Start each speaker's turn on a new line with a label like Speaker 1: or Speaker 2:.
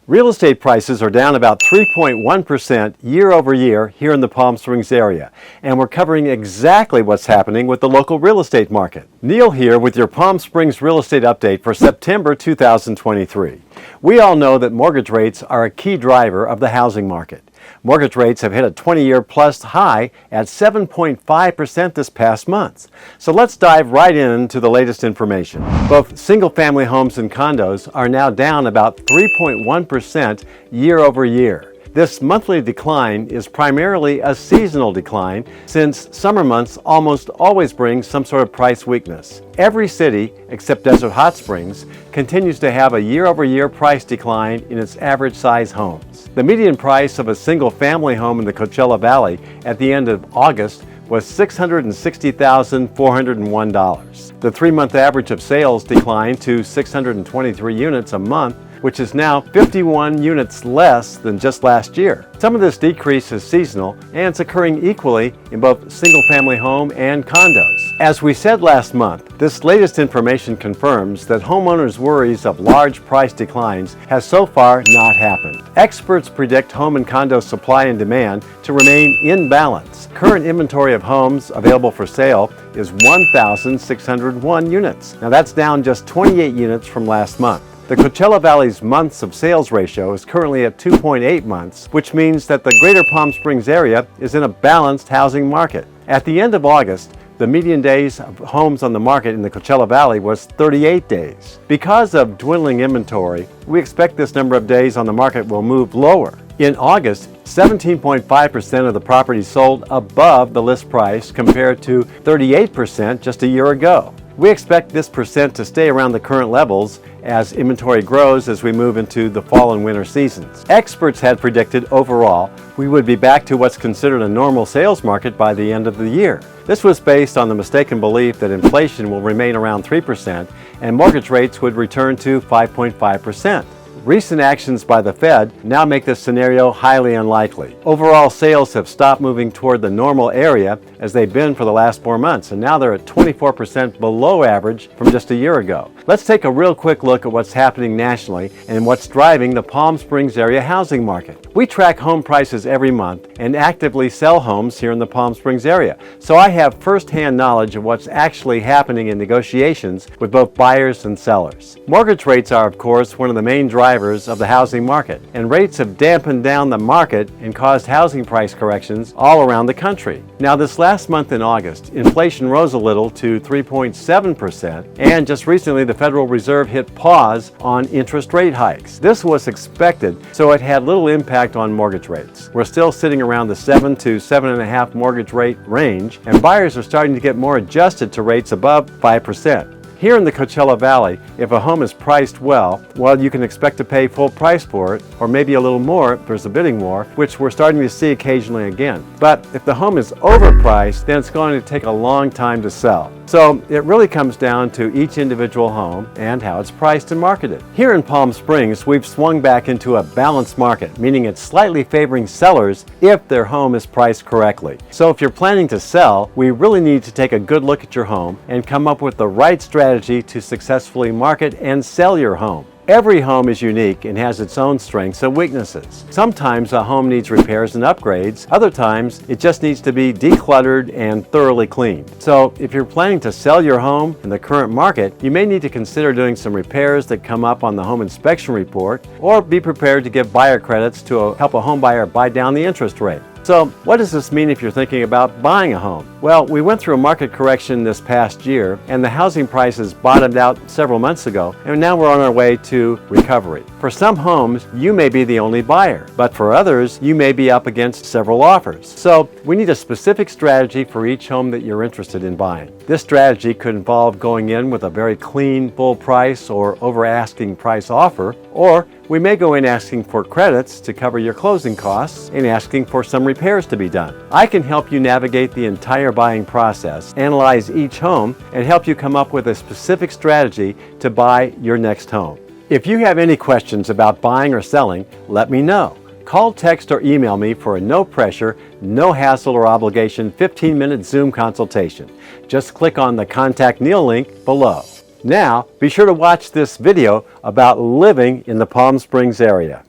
Speaker 1: Real estate prices are down about 3.1% year over year here in the Palm Springs area, and we're covering exactly what's happening with the local real estate market. Neal here with your Palm Springs real estate update for September 2023. We all know that mortgage rates are a key driver of the housing market. Mortgage rates have hit a 20-year plus high at 7.5% this past month. So let's dive right into the latest information. Both single-family homes and condos are now down about 3.1% year over year. This monthly decline is primarily a seasonal decline since summer months almost always bring some sort of price weakness. Every city, except Desert Hot Springs, continues to have a year-over-year price decline in its average size homes. The median price of a single-family home in the Coachella Valley at the end of August was $660,401. The three-month average of sales declined to 623 units a month, which is now 51 units less than just last year. Some of this decrease is seasonal, and it's occurring equally in both single-family home and condos. As we said last month, this latest information confirms that homeowners' worries of large price declines has so far not happened. Experts predict home and condo supply and demand to remain in balance. Current inventory of homes available for sale is 1,601 units. Now that's down just 28 units from last month. The Coachella Valley's months of sales ratio is currently at 2.8 months, which means that the greater Palm Springs area is in a balanced housing market. At the end of August, the median days of homes on the market in the Coachella Valley was 38 days. Because of dwindling inventory, we expect this number of days on the market will move lower. In August, 17.5% of the properties sold above the list price compared to 38% just a year ago. We expect this percent to stay around the current levels as inventory grows as we move into the fall and winter seasons. Experts had predicted overall we would be back to what's considered a normal sales market by the end of the year. This was based on the mistaken belief that inflation will remain around 3% and mortgage rates would return to 5.5%. Recent actions by the Fed now make this scenario highly unlikely. Overall sales have stopped moving toward the normal area as they've been for the last 4 months, and now they're at 24% below average from just a year ago. Let's take a real quick look at what's happening nationally and what's driving the Palm Springs area housing market. We track home prices every month and actively sell homes here in the Palm Springs area, so I have first-hand knowledge of what's actually happening in negotiations with both buyers and sellers. Mortgage rates are, of course, one of the main drivers of the housing market, and rates have dampened down the market and caused housing price corrections all around the country. Now, this last month in August, inflation rose a little to 3.7%, and just recently the Federal Reserve hit pause on interest rate hikes. This was expected, so it had little impact on mortgage rates. We're still sitting around the 7 to 7.5 mortgage rate range, and buyers are starting to get more adjusted to rates above 5%. Here in the Coachella Valley, if a home is priced well, you can expect to pay full price for it, or maybe a little more if there's a bidding war, which we're starting to see occasionally again. But if the home is overpriced, then it's going to take a long time to sell. So it really comes down to each individual home and how it's priced and marketed. Here in Palm Springs, we've swung back into a balanced market, meaning it's slightly favoring sellers if their home is priced correctly. So if you're planning to sell, we really need to take a good look at your home and come up with the right strategy to successfully market and sell your home. Every home is unique and has its own strengths and weaknesses. Sometimes a home needs repairs and upgrades. Other times, it just needs to be decluttered and thoroughly cleaned. So if you're planning to sell your home in the current market, you may need to consider doing some repairs that come up on the home inspection report, or be prepared to give buyer credits to help a home buyer buy down the interest rate. So what does this mean if you're thinking about buying a home? Well, we went through a market correction this past year, and the housing prices bottomed out several months ago, and now we're on our way to recovery. For some homes, you may be the only buyer, but for others, you may be up against several offers. So we need a specific strategy for each home that you're interested in buying. This strategy could involve going in with a very clean, full price or over asking price offer, or we may go in asking for credits to cover your closing costs and asking for some repairs to be done. I can help you navigate the entire buying process, analyze each home, and help you come up with a specific strategy to buy your next home. If you have any questions about buying or selling, let me know. Call, text, or email me for a no-pressure, no-hassle or obligation 15-minute Zoom consultation. Just click on the Contact Neal link below. Now, be sure to watch this video about living in the Palm Springs area.